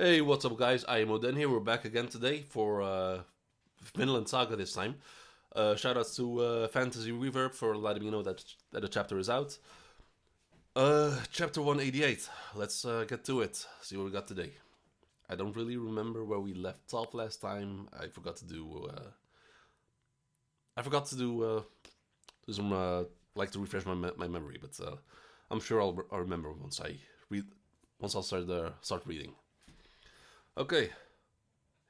Hey, what's up, guys? I am Oden here. We're back again today for Vinland Saga this time. Shoutouts to Fantasy Reverb for letting me know that the chapter is out. Chapter 188. Let's get to it. See what we got today. I don't really remember where we left off last time. I forgot to do. Do some like to refresh my memory, but I'm sure I'll remember once I read. Once I'll start reading. Okay,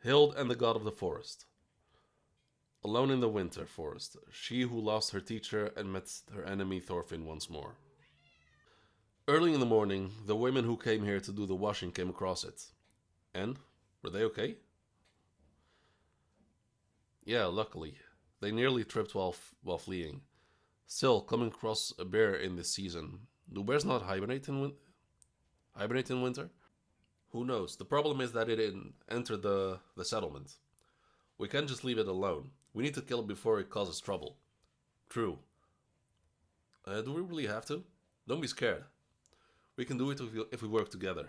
Hilde and the God of the Forest. Alone in the winter forest, she who lost her teacher and met her enemy Thorfinn once more. Early in the morning, the women who came here to do the washing came across it. And? Were they okay? Yeah, luckily. They nearly tripped while fleeing. Still, coming across a bear in this season. Do bears not hibernate in winter? Who knows? The problem is that it didn't enter the settlement. We can't just leave it alone. We need to kill it before it causes trouble. True. Do we really have to? Don't be scared. We can do it if we work together.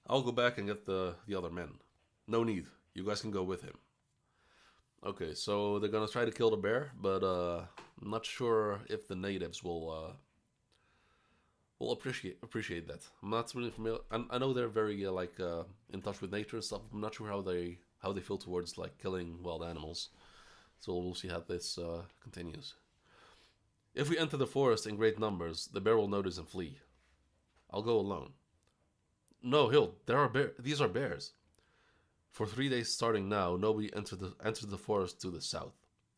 I'll go back and get the other men. No need. You guys can go with him. Okay, so they're gonna try to kill the bear, but I'm not sure if the natives will appreciate that. I'm not really familiar. I know they're very in touch with nature and stuff. I'm not sure how they feel towards like killing wild animals. So we'll see how this continues. If we enter the forest in great numbers, the bear will notice and flee. I'll go alone. No, Hill, these are bears. For 3 days starting now, nobody entered the forest to the south.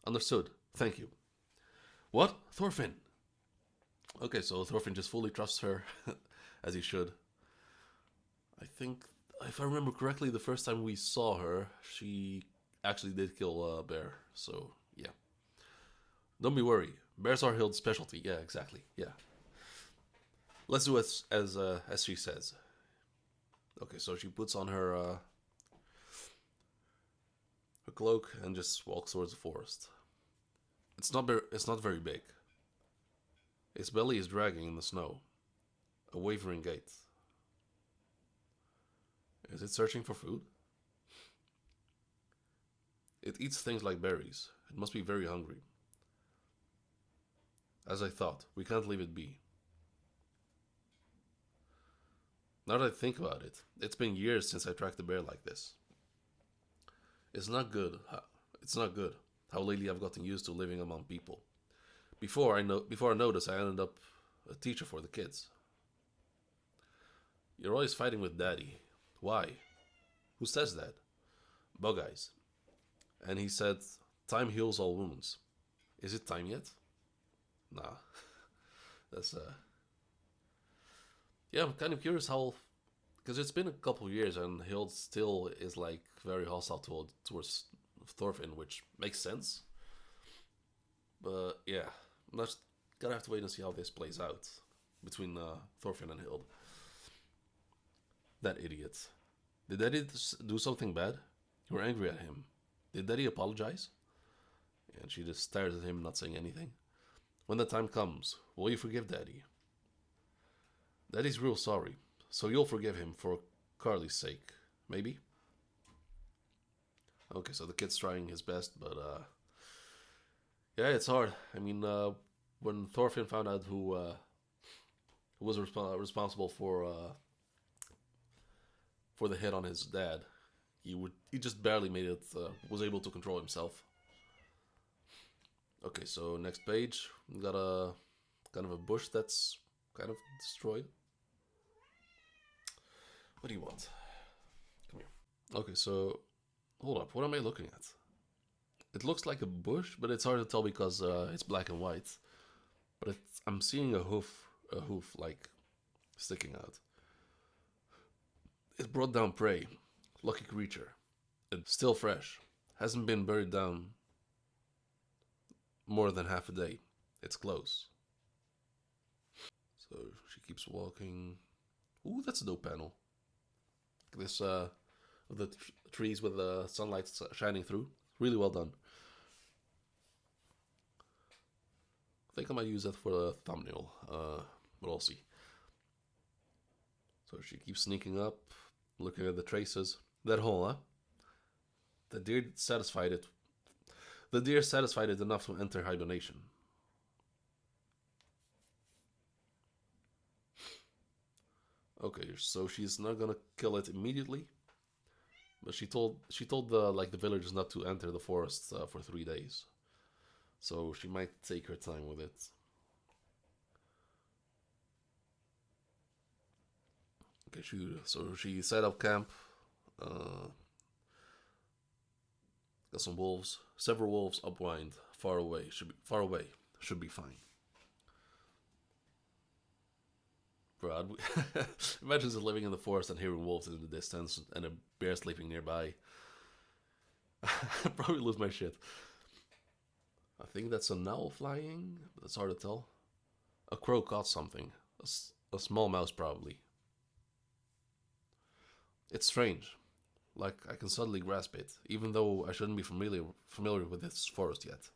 Understood. Thank you. What? Thorfinn? Okay, so Thorfinn just fully trusts her, as he should. I think, if I remember correctly, the first time we saw her, she actually did kill a bear. So, yeah. Don't be worried. Bears are Hild's specialty. Yeah, exactly. Yeah. Let's do as she says. Okay, so she puts on her cloak and just walks towards the forest. It's not very big. Its belly is dragging in the snow, a wavering gait. Is it searching for food? It eats things like berries. It must be very hungry. As I thought, we can't leave it be. Now that I think about it, it's been years since I tracked a bear like this. It's not good. It's not good how lately I've gotten used to living among people. Before I noticed, I ended up a teacher for the kids. You're always fighting with Daddy. Why? Who says that? Bug Eyes. And he said, "Time heals all wounds." Is it time yet? Nah. That's Yeah, I'm kind of curious how, because it's been a couple years and Hild still is like very hostile towards Thorfinn, which makes sense. But yeah, I'm just gonna have to wait and see how this plays out between Thorfinn and Hild. That idiot. Did Daddy do something bad? You were angry at him. Did Daddy apologize? And she just stares at him, not saying anything. When the time comes, will you forgive Daddy? Daddy's real sorry, so you'll forgive him for Carly's sake, maybe? Okay, so the kid's trying his best, but yeah, it's hard. I mean, when Thorfinn found out who was responsible for the hit on his dad, he just barely made it. Was able to control himself. Okay, so next page, we got a kind of a bush that's kind of destroyed. What do you want? Come here. Okay, so hold up. What am I looking at? It looks like a bush, but it's hard to tell because it's black and white. But I'm seeing a hoof like sticking out. It brought down prey. Lucky creature. It's still fresh. Hasn't been buried down more than half a day. It's close. So she keeps walking. Ooh, that's a dope panel. This the trees with the sunlight shining through. Really well done. I think I might use that for the thumbnail, but I'll see. So she keeps sneaking up. Looking at the traces. That hole, huh? The deer satisfied it. The deer satisfied it enough to enter hibernation. Okay, so she's not gonna kill it immediately, but she told the villagers not to enter the forest for 3 days. So she might take her time with it. Okay, she set up camp. Uh, got some wolves, several wolves upwind, far away. Should be fine. Bro, imagine just living in the forest and hearing wolves in the distance and a bear sleeping nearby. I'd probably lose my shit. I think that's an owl flying. That's hard to tell. A crow caught something. A small mouse, probably. It's strange. Like I can suddenly grasp it, even though I shouldn't be familiar with this forest yet.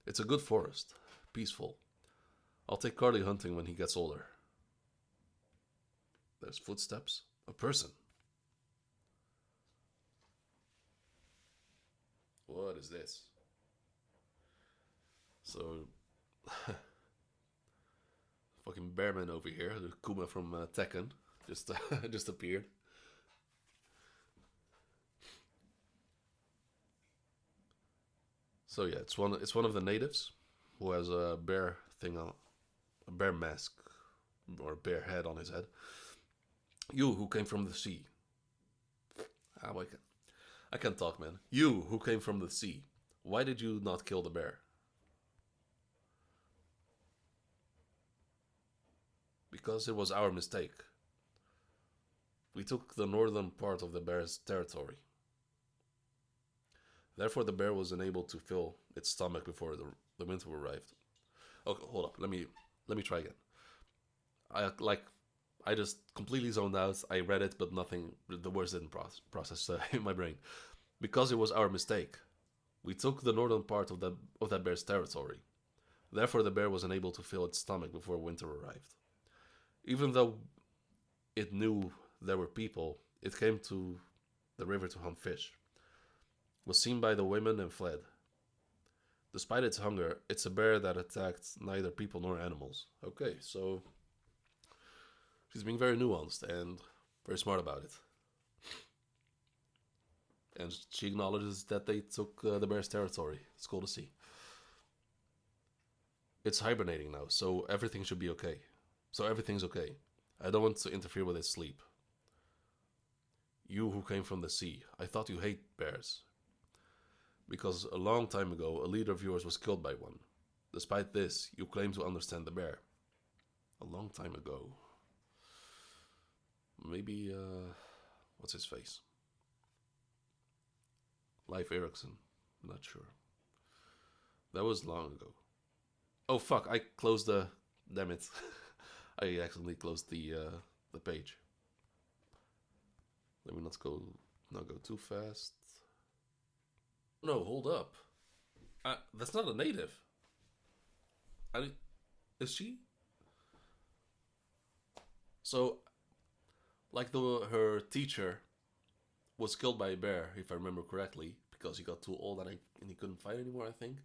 It's a good forest, peaceful. I'll take Carly hunting when he gets older. There's footsteps. A person. What is this? So, fucking Bearman over here, the Kuma from Tekken, just just appeared. So yeah, it's one of the natives who has a bear thing on, a bear mask or a bear head on his head. You who came from the sea. Ah, I can't talk, man. You who came from the sea. Why did you not kill the bear? Because it was our mistake. We took the northern part of the bear's territory. Therefore, the bear was unable to fill its stomach before the winter arrived. Okay, hold up. Let me try again. I just completely zoned out. I read it, but nothing. The words didn't process in my brain because it was our mistake. We took the northern part of that bear's territory. Therefore, the bear was unable to fill its stomach before winter arrived. Even though it knew there were people, it came to the river to hunt fish. Was seen by the women and fled. Despite its hunger, it's a bear that attacked neither people nor animals. Okay, so she's being very nuanced and very smart about it. And she acknowledges that they took the bear's territory. It's cool to see. It's hibernating now, so everything should be okay. So everything's okay. I don't want to interfere with its sleep. You who came from the sea, I thought you hate bears. Because a long time ago, a leader of yours was killed by one. Despite this, you claim to understand the bear. A long time ago. Maybe, what's his face? Leif Erikson. I'm not sure. That was long ago. Oh fuck! I closed the. Damn it! I accidentally closed the page. Let me not go too fast. No, hold up. That's not a native. Is she? So, like her teacher was killed by a bear, if I remember correctly, because he got too old and he couldn't fight anymore. I think.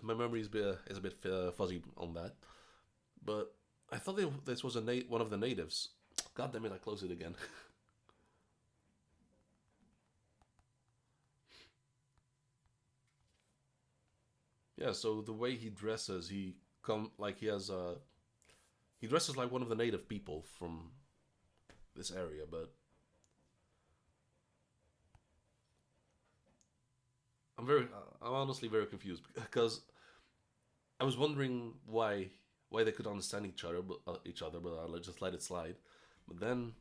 My memory is a bit fuzzy on that, but I thought this was one of the natives. God damn it! I closed it again. Yeah. So the way he dresses, he dresses like one of the native people from this area, but I'm honestly very confused because I was wondering why they could understand each other, but I just let it slide. But then,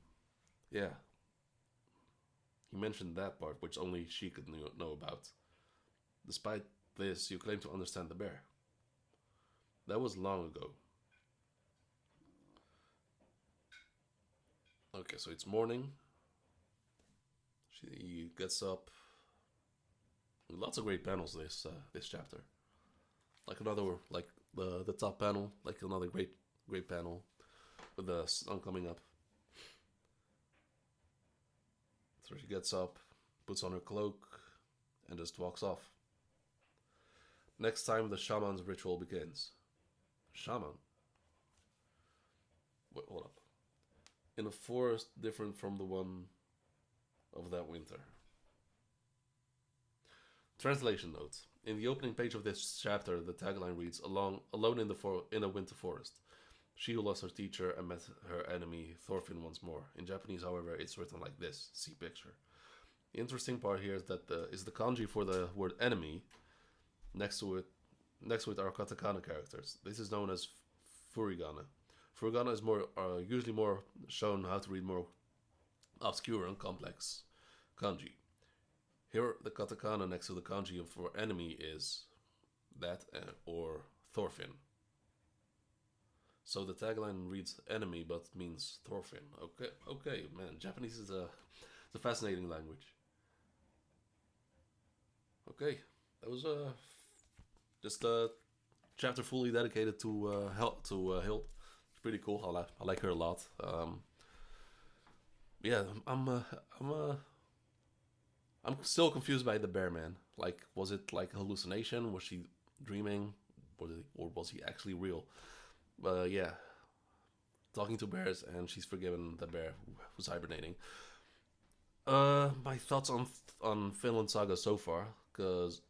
yeah, he mentioned that part, which only she could know about. Despite this, you claim to understand the bear. That was long ago. Okay, so it's morning. She gets up. Lots of great panels this chapter. Like the top panel, like another great panel with the sun coming up. So she gets up, puts on her cloak, and just walks off. Next time, the shaman's ritual begins. Shaman? Wait, hold up. In a forest different from the one of that winter. Translation notes. In the opening page of this chapter, the tagline reads, Alone in a winter forest. She who lost her teacher and met her enemy Thorfinn once more. In Japanese, however, it's written like this. See picture. The interesting part here is that the kanji for the word enemy. Next to it are katakana characters. This is known as furigana. Furigana is usually more shown how to read more obscure and complex kanji. Here, the katakana next to the kanji for enemy is that or Thorfinn. So the tagline reads enemy but means Thorfinn. Okay, man. Japanese is a fascinating language. Okay, that was just a chapter fully dedicated to Hilde. It's pretty cool. I like her a lot. Yeah, I'm still confused by the bear man. Like, was it like a hallucination? Was she dreaming? Or was he actually real? Yeah, talking to bears, and she's forgiven the bear who's hibernating. My thoughts on Vinland Saga so far, because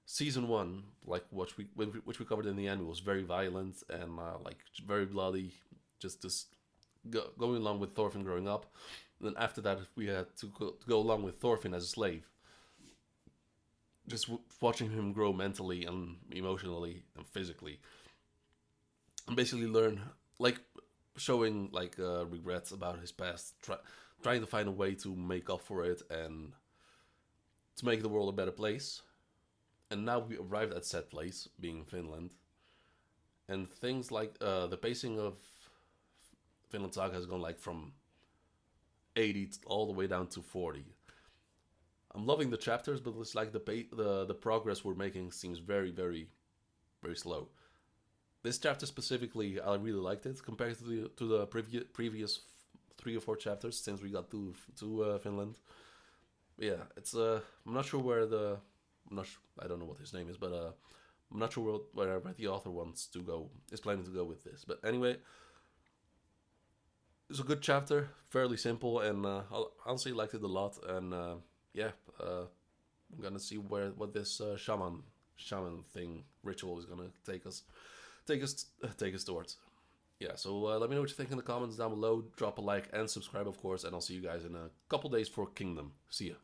season 1, like which we covered in the end, was very violent and like very bloody. Just going along with Thorfinn growing up. And then after that, we had to go along with Thorfinn as a slave. Just watching him grow mentally and emotionally and physically, and basically learn, like, showing like regrets about his past, trying to find a way to make up for it and to make the world a better place. And now we arrived at said place, being Finland, and things like the pacing of Vinland Saga has gone like from 80 all the way down to 40. I'm loving the chapters, but it's like the progress we're making seems very, very, very slow. This chapter specifically, I really liked it compared to the previous 3 or 4 chapters since we got to Finland. But yeah, it's I'm not sure where I don't know what his name is, but I'm not sure where the author is planning to go with this. But anyway, it's a good chapter, fairly simple, and I honestly liked it a lot. And yeah, I'm gonna see what this shaman thing ritual is gonna take us towards. Yeah, so let me know what you think in the comments down below. Drop a like and subscribe, of course, and I'll see you guys in a couple days for Kingdom. See ya.